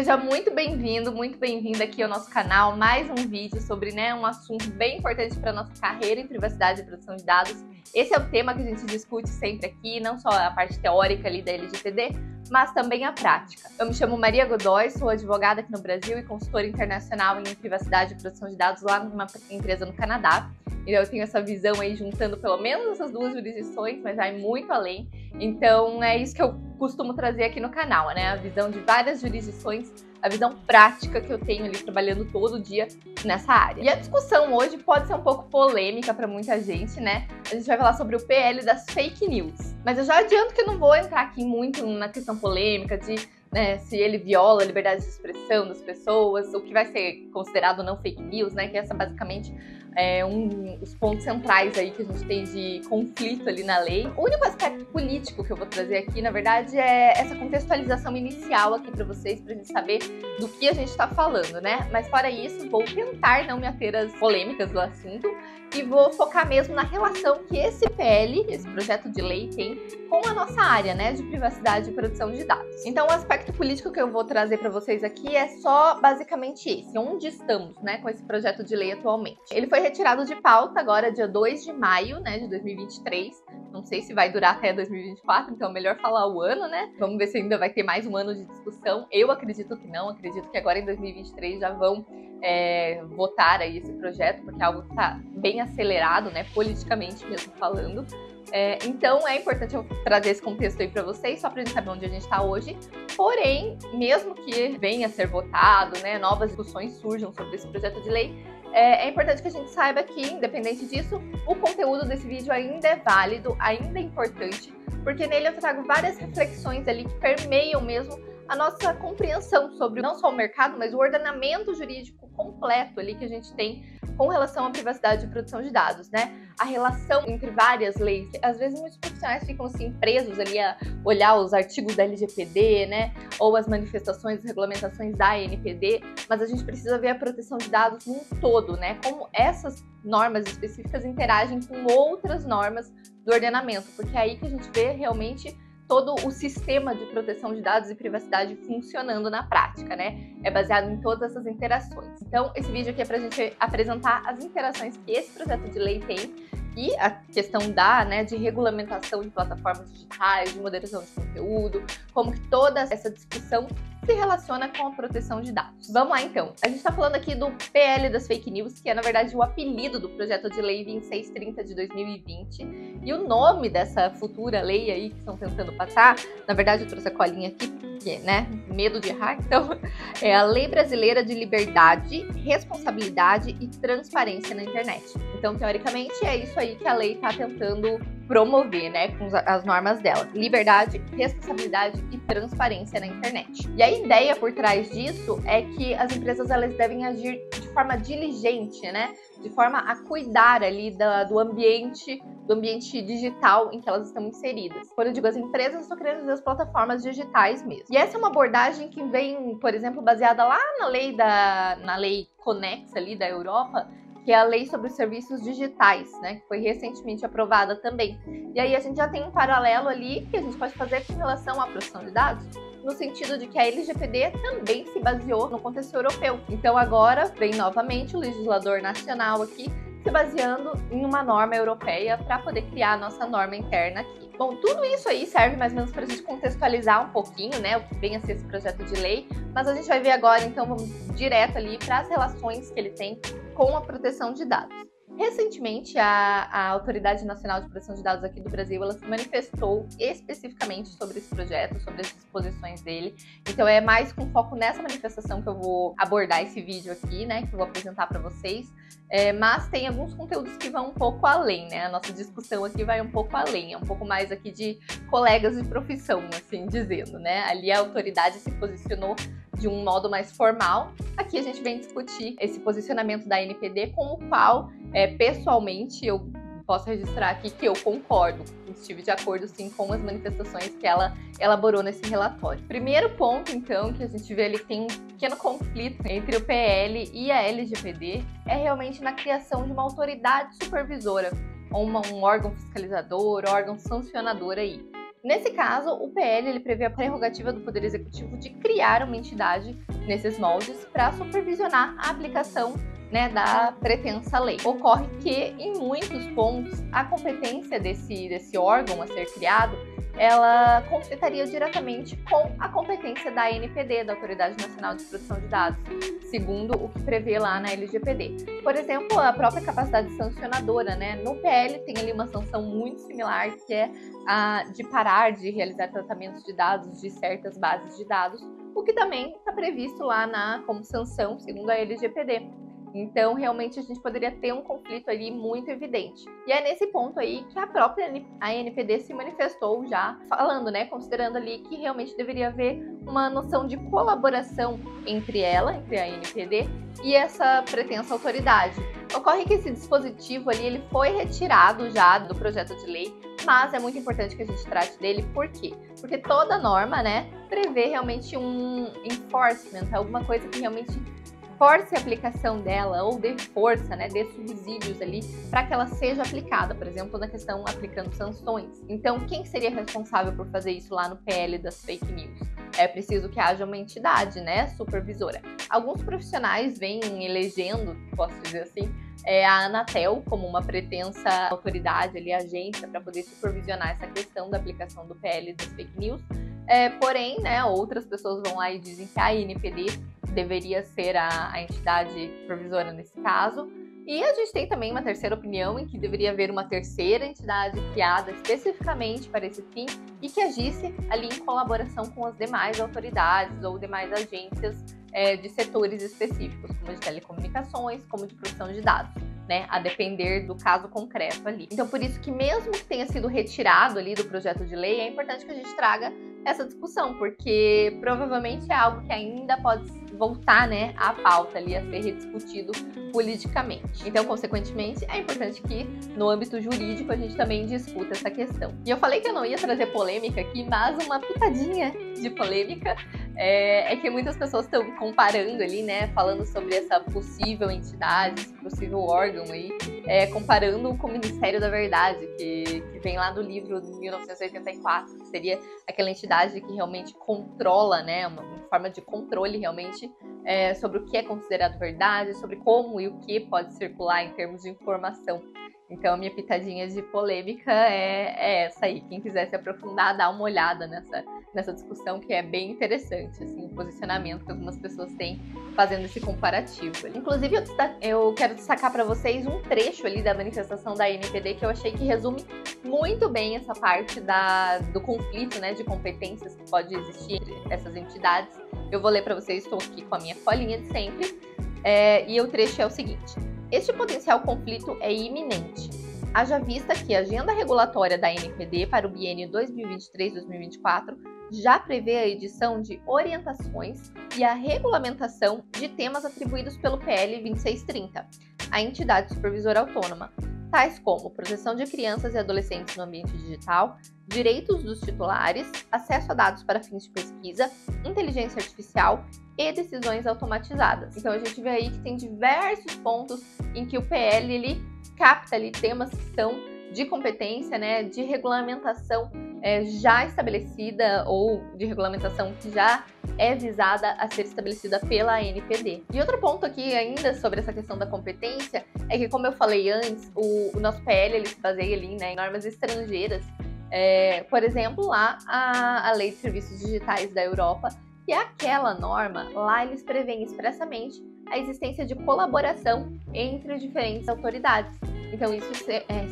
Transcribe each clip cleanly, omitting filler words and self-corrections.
Seja muito bem-vindo, muito bem-vinda aqui ao nosso canal. Mais um vídeo sobre um assunto bem importante para a nossa carreira em privacidade e proteção de dados. Esse é o tema que a gente discute sempre aqui, não só a parte teórica ali da LGPD, mas também a prática. Eu me chamo Maria Godoy, sou advogada aqui no Brasil e consultora internacional em privacidade e proteção de dados lá numa empresa no Canadá. Eu tenho essa visão aí juntando pelo menos essas duas jurisdições, mas vai muito além. Então é isso que eu costumo trazer aqui no canal, né? A visão de várias jurisdições, a visão prática que eu tenho ali trabalhando todo dia nessa área. E a discussão hoje pode ser um pouco polêmica para muita gente, né? A gente vai falar sobre o PL das fake news. Mas eu já adianto que eu não vou entrar aqui muito na questão polêmica de se ele viola a liberdade de expressão das pessoas, o que vai ser considerado não fake news, né? Que essa basicamente é dos pontos centrais aí que a gente tem de conflito ali na lei. O único aspecto político que eu vou trazer aqui, na verdade, é essa contextualização inicial aqui para vocês, pra gente saber do que a gente está falando, né? Mas fora isso, vou tentar não me ater às polêmicas do assunto e vou focar mesmo na relação que esse PL, esse projeto de lei, tem com a nossa área, né, de privacidade e proteção de dados. Então, o aspecto político que eu vou trazer para vocês aqui é só basicamente esse, onde estamos, né, com esse projeto de lei atualmente. Ele foi retirado de pauta agora, dia 2 de maio, né, de 2023. Não sei se vai durar até 2024, então é melhor falar o ano, né? Vamos ver se ainda vai ter mais um ano de discussão. Eu acredito que não, acredito que agora em 2023 já vão votar aí esse projeto, porque é algo que está bem acelerado, né, politicamente mesmo falando. Então é importante eu trazer esse contexto aí para vocês, só para a gente saber onde a gente está hoje. Porém, mesmo que venha a ser votado, né, novas discussões surjam sobre esse projeto de lei, é importante que a gente saiba que, independente disso, o conteúdo desse vídeo ainda é válido, ainda é importante, porque nele eu trago várias reflexões ali que permeiam mesmo a nossa compreensão sobre não só o mercado, mas o ordenamento jurídico completo ali que a gente tem com relação à privacidade e proteção de dados, né? A relação entre várias leis. Às vezes muitos profissionais ficam assim presos ali a olhar os artigos da LGPD, né? Ou as manifestações, as regulamentações da ANPD, mas a gente precisa ver a proteção de dados num todo, né? Como essas normas específicas interagem com outras normas do ordenamento, porque é aí que a gente vê realmente todo o sistema de proteção de dados e privacidade funcionando na prática, né? É baseado em todas essas interações. Então, esse vídeo aqui é para a gente apresentar as interações que esse projeto de lei tem e a questão de regulamentação de plataformas digitais, de moderação de conteúdo, como que toda essa discussão se relaciona com a proteção de dados. Vamos lá então. A gente está falando aqui do PL das fake news, que é na verdade o apelido do projeto de lei 2630 de 2020. E o nome dessa futura lei aí que estão tentando passar, na verdade eu trouxe a colinha aqui, porque, né, medo de errar, então é a Lei Brasileira de Liberdade, Responsabilidade e Transparência na Internet. Então, teoricamente, é isso aí que a lei está tentando promover, né, com as normas dela. Liberdade, responsabilidade e transparência na internet. E a ideia por trás disso é que as empresas elas devem agir de forma diligente, né, de forma a cuidar ali do ambiente digital em que elas estão inseridas. Quando eu digo as empresas, eu estou querendo dizer as plataformas digitais mesmo. E essa é uma abordagem que vem, por exemplo, baseada lá na lei Conex ali da Europa, que é a lei sobre os serviços digitais, né, que foi recentemente aprovada também. E aí a gente já tem um paralelo ali que a gente pode fazer com relação à proteção de dados, no sentido de que a LGPD também se baseou no contexto europeu. Então agora vem novamente o legislador nacional aqui se baseando em uma norma europeia para poder criar a nossa norma interna aqui. Bom, tudo isso aí serve mais ou menos para a gente contextualizar um pouquinho, né, o que vem a ser esse projeto de lei, mas a gente vai ver agora, então, vamos direto ali para as relações que ele tem com a proteção de dados. Recentemente, a Autoridade Nacional de Proteção de Dados aqui do Brasil, ela se manifestou especificamente sobre esse projeto, sobre as disposições dele. Então é mais com foco nessa manifestação que eu vou abordar esse vídeo aqui, né, que eu vou apresentar para vocês. Mas tem alguns conteúdos que vão um pouco além, né? A nossa discussão aqui vai um pouco além, é um pouco mais aqui de colegas de profissão, assim dizendo, né? Ali a autoridade se posicionou de um modo mais formal. Aqui a gente vem discutir esse posicionamento da ANPD, com o qual, pessoalmente, eu posso registrar aqui que eu concordo, estive de acordo sim com as manifestações que ela elaborou nesse relatório. Primeiro ponto, então, que a gente vê ali que tem um pequeno conflito entre o PL e a LGPD é realmente na criação de uma autoridade supervisora, ou um órgão fiscalizador, órgão sancionador aí. Nesse caso, o PL ele prevê a prerrogativa do Poder Executivo de criar uma entidade nesses moldes para supervisionar a aplicação, né, da pretensa lei. Ocorre que, em muitos pontos, a competência desse órgão a ser criado, ela conflitaria diretamente com a competência da ANPD, da Autoridade Nacional de Proteção de Dados, segundo o que prevê lá na LGPD. Por exemplo, a própria capacidade sancionadora, né? No PL tem ali uma sanção muito similar, que é a de parar de realizar tratamentos de dados de certas bases de dados, o que também está previsto lá como sanção, segundo a LGPD. Então, realmente, a gente poderia ter um conflito ali muito evidente. E é nesse ponto aí que a própria ANPD se manifestou já, falando, né, considerando ali que realmente deveria haver uma noção de colaboração entre a ANPD, e essa pretensa autoridade. Ocorre que esse dispositivo ali, ele foi retirado já do projeto de lei, mas é muito importante que a gente trate dele. Por quê? Porque toda norma, né, prevê realmente um enforcement, alguma coisa que realmente force a aplicação dela ou dê força, né, dê subsídios ali para que ela seja aplicada, por exemplo, na questão aplicando sanções. Então, quem seria responsável por fazer isso lá no PL das fake news? É preciso que haja uma entidade, né, supervisora. Alguns profissionais vêm elegendo, posso dizer assim, a Anatel como uma pretensa autoridade, ali, agência, para poder supervisionar essa questão da aplicação do PL das fake news. Porém, né, outras pessoas vão lá e dizem que a ANPD deveria ser a entidade supervisora nesse caso. E a gente tem também uma terceira opinião em que deveria haver uma terceira entidade criada especificamente para esse fim e que agisse ali em colaboração com as demais autoridades ou demais agências de setores específicos, como de telecomunicações, como de proteção de dados, né, a depender do caso concreto ali. Então, por isso que mesmo que tenha sido retirado ali do projeto de lei, é importante que a gente traga essa discussão, porque provavelmente é algo que ainda pode voltar, né, à pauta ali, a ser rediscutido politicamente. Então, consequentemente, é importante que no âmbito jurídico a gente também discuta essa questão. E eu falei que eu não ia trazer polêmica aqui, mas uma pitadinha de polêmica é que muitas pessoas estão comparando ali, né, falando sobre essa possível entidade, esse possível órgão aí, comparando com o Ministério da Verdade, que vem lá do livro de 1984, que seria aquela entidade que realmente controla, né, uma forma de controle realmente sobre o que é considerado verdade, sobre como e o que pode circular em termos de informação. Então, a minha pitadinha de polêmica é essa aí. Quem quiser se aprofundar, dá uma olhada nessa discussão, que é bem interessante, assim, o posicionamento que algumas pessoas têm fazendo esse comparativo. Inclusive, eu quero destacar para vocês um trecho ali da manifestação da ANPD que eu achei que resume muito bem essa parte do conflito, né, de competências que pode existir entre essas entidades. Eu vou ler para vocês, estou aqui com a minha colinha de sempre, e o trecho é o seguinte: este potencial conflito é iminente, haja vista que a agenda regulatória da ANPD para o biênio 2023-2024 já prevê a edição de orientações e a regulamentação de temas atribuídos pelo PL 2630, a entidade supervisora autônoma, tais como proteção de crianças e adolescentes no ambiente digital, direitos dos titulares, acesso a dados para fins de pesquisa, inteligência artificial e decisões automatizadas. Então a gente vê aí que tem diversos pontos em que o PL ele capta ali temas que são de competência, né, de regulamentação já estabelecida ou de regulamentação que já é visada a ser estabelecida pela ANPD. E outro ponto aqui ainda sobre essa questão da competência é que, como eu falei antes, o nosso PL ele se baseia ali, né, em normas estrangeiras. Por exemplo, lá a Lei de Serviços Digitais da Europa, que é aquela norma, lá eles prevêem expressamente a existência de colaboração entre diferentes autoridades. Então isso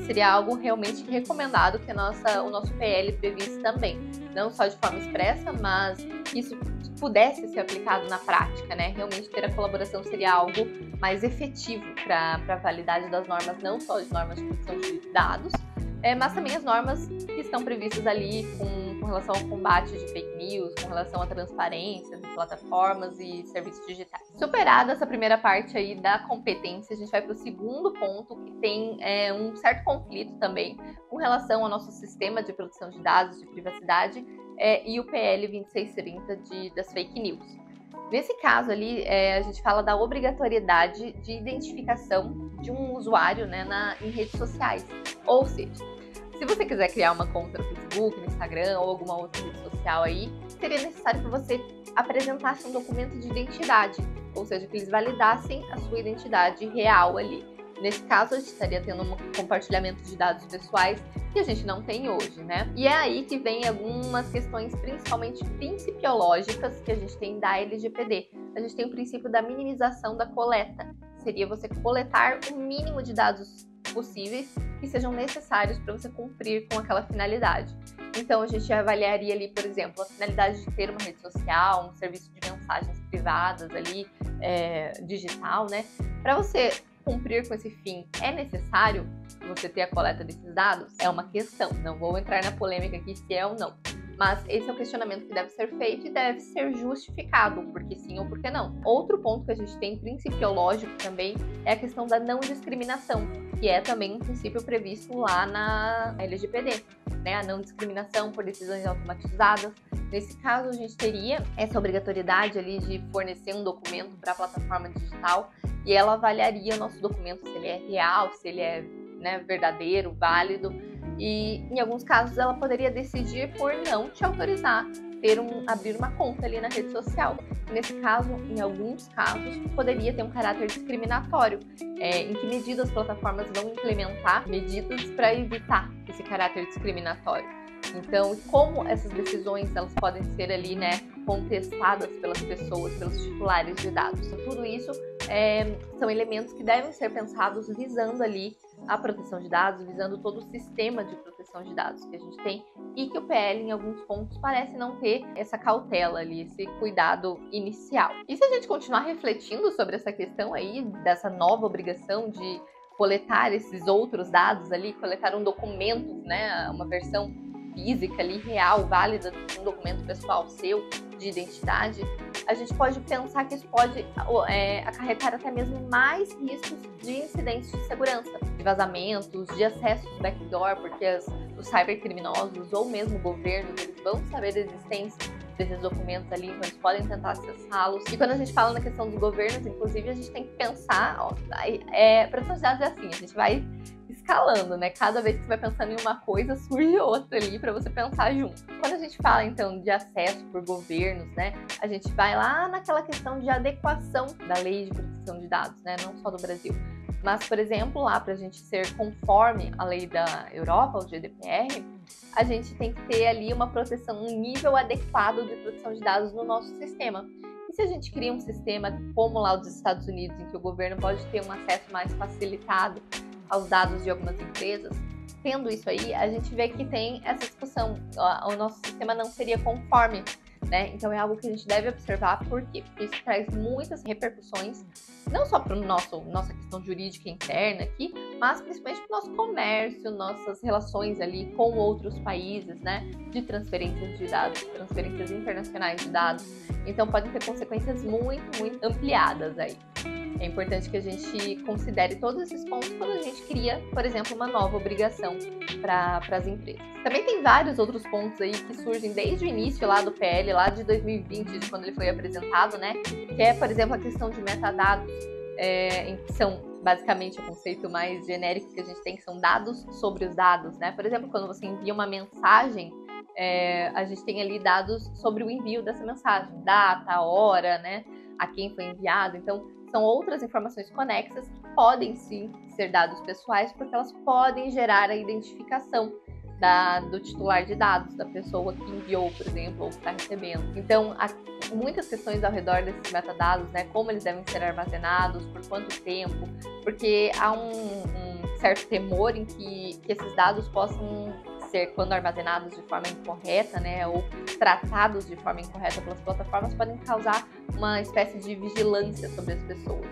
seria algo realmente recomendado que o nosso PL previsse também. Não só de forma expressa, mas que isso pudesse ser aplicado na prática, né? Realmente ter a colaboração seria algo mais efetivo para a validade das normas, não só as normas de proteção de dados, mas também as normas que estão previstas ali com relação ao combate de fake news, com relação à transparência de plataformas e serviços digitais. Superada essa primeira parte aí da competência, a gente vai para o segundo ponto, que tem um certo conflito também com relação ao nosso sistema de proteção de dados, de privacidade, e o PL 2630 das fake news. Nesse caso ali, a gente fala da obrigatoriedade de identificação de um usuário, né, em redes sociais. Ou seja, Se você quiser criar uma conta no Facebook, no Instagram ou alguma outra rede social aí, seria necessário que você apresentasse um documento de identidade, ou seja, que eles validassem a sua identidade real ali. Nesse caso, a gente estaria tendo um compartilhamento de dados pessoais que a gente não tem hoje, né? E é aí que vem algumas questões, principalmente principiológicas, que a gente tem da LGPD. A gente tem o princípio da minimização da coleta. Seria você coletar o mínimo de dados possíveis que sejam necessários para você cumprir com aquela finalidade. Então, a gente avaliaria ali, por exemplo, a finalidade de ter uma rede social, um serviço de mensagens privadas ali, digital, né? Para você cumprir com esse fim, é necessário você ter a coleta desses dados? É uma questão, não vou entrar na polêmica aqui se é ou não. Mas esse é um questionamento que deve ser feito e deve ser justificado, porque sim ou porque não. Outro ponto que a gente tem principiológico também é a questão da não discriminação, que é também um princípio previsto lá na LGPD, né? A não discriminação por decisões automatizadas. Nesse caso, a gente teria essa obrigatoriedade ali de fornecer um documento para a plataforma digital e ela avaliaria o nosso documento se ele é real, se ele é, né, verdadeiro, válido. E em alguns casos ela poderia decidir por não te autorizar abrir uma conta ali na rede social. Nesse caso, em alguns casos, poderia ter um caráter discriminatório. Em que medida as plataformas vão implementar medidas para evitar esse caráter discriminatório? Então, como essas decisões elas podem ser ali, né, contestadas pelas pessoas, pelos titulares de dados? Então, tudo isso são elementos que devem ser pensados visando ali a proteção de dados, visando todo o sistema de proteção de dados que a gente tem e que o PL, em alguns pontos, parece não ter essa cautela ali, esse cuidado inicial. E se a gente continuar refletindo sobre essa questão aí, dessa nova obrigação de coletar esses outros dados ali, coletar um documento, né, uma versão física ali, real, válida, um documento pessoal seu, de identidade, a gente pode pensar que isso pode acarretar até mesmo mais riscos de incidentes de segurança, de vazamentos, de acessos backdoor, porque os cybercriminosos ou mesmo governos, eles vão saber da existência desses documentos ali, então eles podem tentar acessá-los. E quando a gente fala na questão dos governos, inclusive, a gente tem que pensar, proteção de dados é assim, a gente vai escalando, né? Cada vez que você vai pensando em uma coisa, surge outra ali para você pensar junto. Quando a gente fala, então, de acesso por governos, né? A gente vai lá naquela questão de adequação da lei de proteção de dados, né? Não só do Brasil. Mas, por exemplo, lá para a gente ser conforme a lei da Europa, o GDPR, a gente tem que ter ali uma proteção, um nível adequado de proteção de dados no nosso sistema. E se a gente cria um sistema como lá dos Estados Unidos, em que o governo pode ter um acesso mais facilitado aos dados de algumas empresas, tendo isso aí, a gente vê que tem essa discussão, o nosso sistema não seria conforme, né? Então é algo que a gente deve observar, por quê? Porque isso traz muitas repercussões, não só para nossa questão jurídica interna aqui, mas principalmente para o nosso comércio, nossas relações ali com outros países, né? De transferências de dados, transferências internacionais de dados. Então podem ter consequências muito, muito ampliadas aí. É importante que a gente considere todos esses pontos quando a gente cria, por exemplo, uma nova obrigação para as empresas. Também tem vários outros pontos aí que surgem desde o início lá do PL, lá de 2020, de quando ele foi apresentado, né? Que é, por exemplo, a questão de metadados, que são basicamente o conceito mais genérico que a gente tem, que são dados sobre os dados, né? Por exemplo, quando você envia uma mensagem, a gente tem ali dados sobre o envio dessa mensagem, data, hora, né? A quem foi enviado. Então, são outras informações conexas que podem sim ser dados pessoais, porque elas podem gerar a identificação do titular de dados, da pessoa que enviou, por exemplo, ou que está recebendo. Então, há muitas questões ao redor desses metadados, né? Como eles devem ser armazenados, por quanto tempo, porque há um certo temor em que esses dados possam ser, quando armazenados de forma incorreta, né, ou tratados de forma incorreta pelas plataformas, podem causar uma espécie de vigilância sobre as pessoas.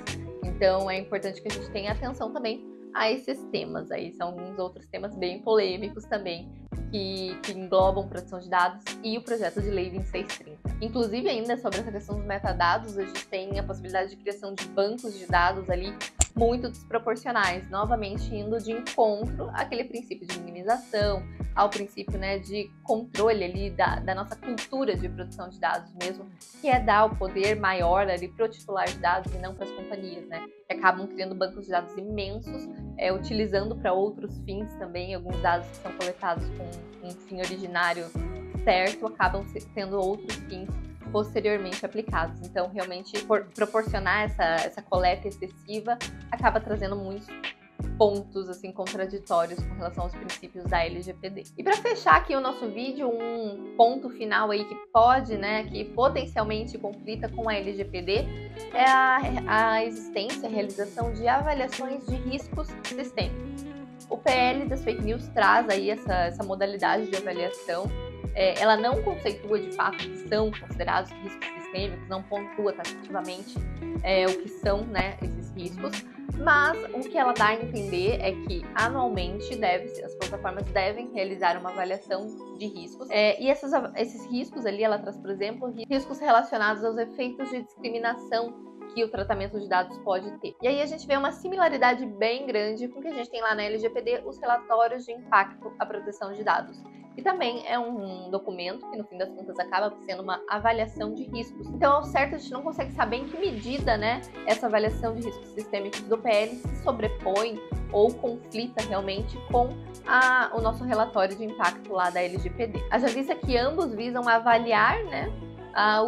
Então, é importante que a gente tenha atenção também a esses temas. Aí são alguns outros temas bem polêmicos também, que englobam proteção de dados e o projeto de lei 2630. Inclusive, ainda sobre essa questão dos metadados, a gente tem a possibilidade de criação de bancos de dados ali muito desproporcionais, novamente indo de encontro àquele princípio de minimização, ao princípio, né, de controle ali da nossa cultura de produção de dados mesmo, que é dar o poder maior ali para o titular de dados e não para as companhias, né, que acabam criando bancos de dados imensos, utilizando para outros fins também. Alguns dados que são coletados com um fim originário certo acabam tendo outros fins posteriormente aplicados. Então, realmente, proporcionar essa coleta excessiva acaba trazendo muitos pontos assim contraditórios com relação aos princípios da LGPD. E para fechar aqui o nosso vídeo, um ponto final aí que pode, né, que potencialmente conflita com a LGPD é a existência, a realização de avaliações de riscos sistêmicos. O PL das fake news traz aí essa modalidade de avaliação. Ela não conceitua de fato que são considerados riscos sistêmicos, não pontua taxativamente o que são, né, esses riscos, mas o que ela dá a entender é que anualmente as plataformas devem realizar uma avaliação de riscos, e esses riscos ali ela traz, por exemplo, riscos relacionados aos efeitos de discriminação que o tratamento de dados pode ter. E aí a gente vê uma similaridade bem grande com o que a gente tem lá na LGPD, os relatórios de impacto à proteção de dados. E também é um documento que, no fim das contas, acaba sendo uma avaliação de riscos. Então, ao certo, a gente não consegue saber em que medida, né, essa avaliação de riscos sistêmicos do PL se sobrepõe ou conflita realmente com o nosso relatório de impacto lá da LGPD. Haja vista que ambos visam avaliar, né,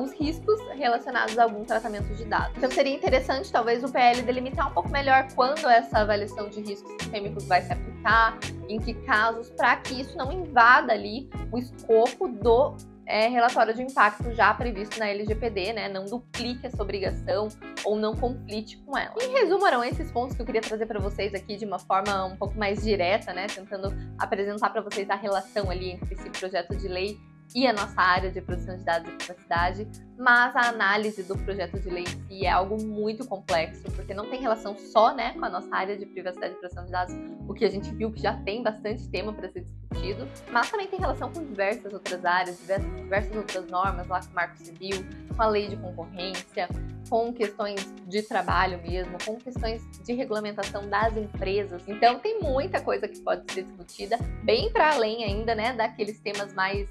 os riscos relacionados a algum tratamento de dados. Então seria interessante talvez o PL delimitar um pouco melhor quando essa avaliação de riscos sistêmicos vai se aplicar, em que casos, para que isso não invada ali o escopo do relatório de impacto já previsto na LGPD, né? Não duplique essa obrigação ou não conflite com ela. Em resumo, eram esses pontos que eu queria trazer para vocês aqui de uma forma um pouco mais direta, né? Tentando apresentar para vocês a relação ali entre esse projeto de lei e a nossa área de produção de dados e privacidade, mas a análise do projeto de lei em si é algo muito complexo, porque não tem relação só, né, com a nossa área de privacidade e proteção de dados, o que a gente viu que já tem bastante tema para ser discutido, mas também tem relação com diversas outras áreas, diversas outras normas, lá com o Marco Civil, com a lei de concorrência, com questões de trabalho mesmo, com questões de regulamentação das empresas. Então tem muita coisa que pode ser discutida, bem para além ainda, né, daqueles temas mais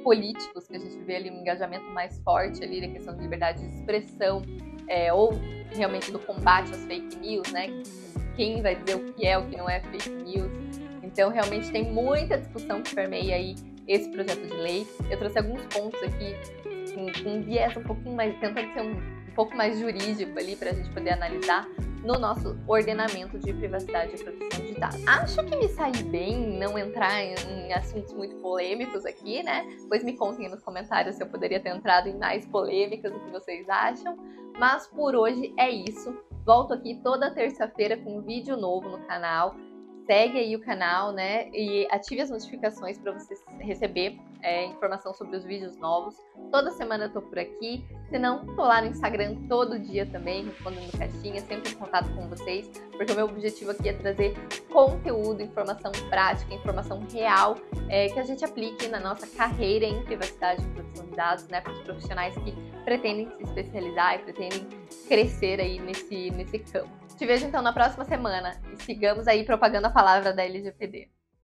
políticos, que a gente vê ali um engajamento mais forte ali na questão de liberdade de expressão, ou realmente do combate às fake news, né? Quem vai dizer o que é, o que não é fake news. Então, realmente tem muita discussão que permeia aí esse projeto de lei. Eu trouxe alguns pontos aqui com um viés um pouquinho mais, tentando ser um pouco mais jurídico ali para a gente poder analisar no nosso ordenamento de privacidade e proteção de dados. Acho que me saí bem não entrar em assuntos muito polêmicos aqui, né? Pois me contem nos comentários se eu poderia ter entrado em mais polêmicas, o que vocês acham. Mas por hoje é isso. Volto aqui toda terça-feira com um vídeo novo no canal. Segue aí o canal, né? E ative as notificações para você receber informação sobre os vídeos novos. Toda semana eu tô por aqui. Se não, tô lá no Instagram todo dia também, respondendo caixinha, sempre em contato com vocês, porque o meu objetivo aqui é trazer conteúdo, informação prática, informação real, que a gente aplique na nossa carreira em privacidade e proteção de dados, né? Para os profissionais que pretendem se especializar e pretendem crescer aí nesse campo. Te vejo então na próxima semana e sigamos aí propagando a palavra da LGPD.